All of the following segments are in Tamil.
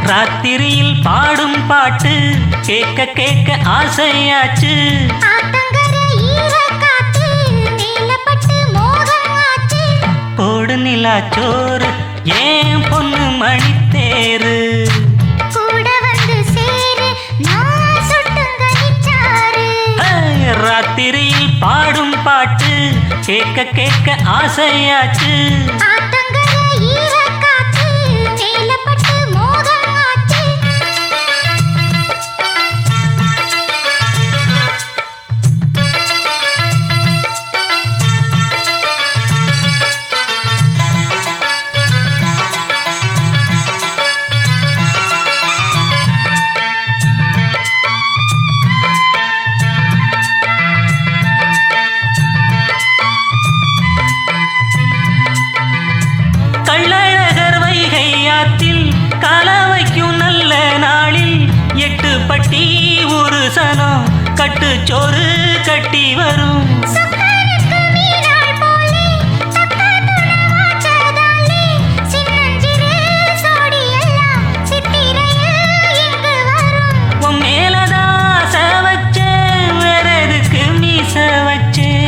ராத்திரியில் பாடும் பாட்டு கேட்க கேட்க ஆசையாச்சு. போடு நிலாச்சோறு ஏன் பொண்ணு மணித்தேரு கூட வந்து சேரு நான் சுட்டுங்கனிச்சாரு. ராத்திரியில் பாடும் பாட்டு கேட்க கேட்க ஆசையாச்சு. கள்ளழகர் வைகை ஆத்தில் கலவைக்கும் நல்ல நாளில் 8 பட்டி ஒரு சனம் கட்டுச்சோறு கட்டி வரும். உன் மேலதான் ஆசை வச்சேன் வேற எதுக்கு மீச வச்சேன்.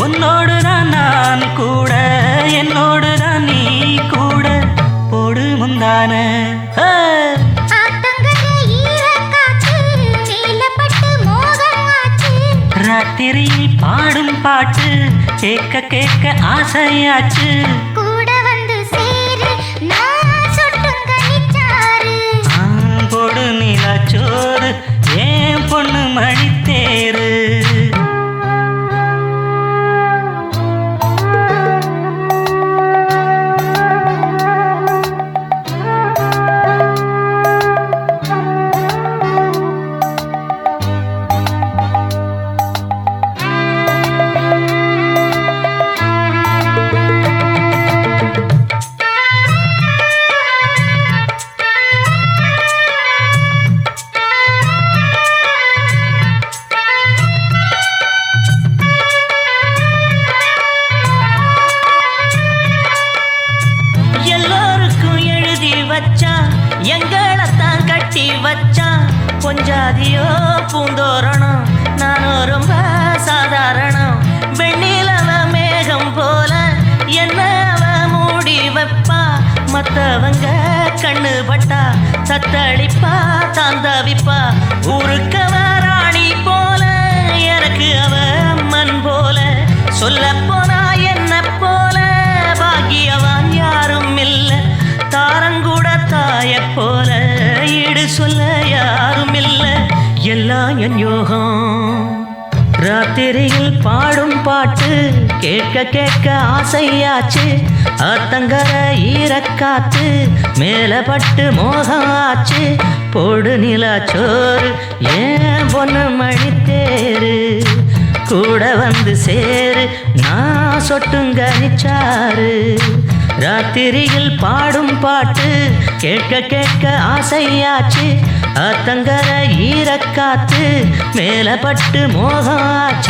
உன்னோடுதான் நான் கூட என்னோடுதான் நீ கூட போடு முந்தான. ராத்திரியில் பாடும் பாட்டு கேட்க கேட்க ஆசையாச்சு. கூட வந்து சேரு நான் சுட்டுங்கனிச்சாரு. போடு நிலாச்சோறு ஏன் பொண்ணு மணித்தேரு. எல்லோருக்கும் எழுதி வச்சான் எங்களைத்தான் கட்டி வச்சான். பொஞ்சாதியோ பூந்தோரணம் நானோ ரொம்ப சாதாரணம். வெண்ணிலவ மேகம் போல என்ன அவ மூடி வைப்பா. மத்தவங்க கண்ணு பட்டா தத்தளிப்பா தாந்தவிப்பா. ஊருக்கவ ராணி போல எனக்கு அவ அம்மன் போல. சொல்ல போனா என்ன போல பாக்கியவான் யாரும் இல்ல. தாரங்கூட தாய போல ஈடு சொல்ல யாரும் இல்ல. எல்லாம் என் யோகம். ராத்திரியில் பாடும் பாட்டு கேட்க கேட்க ஆசையாச்சு. ஆத்தங்கர ஈரக்காத்து மேல பட்டு மோகம் ஆச்சு. போடு நிலாச்சோறு ஏன் பொண்ணு மணித்தேரு. கூட வந்து சேரு நான் சொட்டுங்கனிச்சாரு. ராத்திரியில் பாடும் பாட்டு கேட்க கேட்க ஆசையாச்சு. ஆத்தங்கர ஈரக்காத்து மேல பட்டு மோகம் ஆச்சு.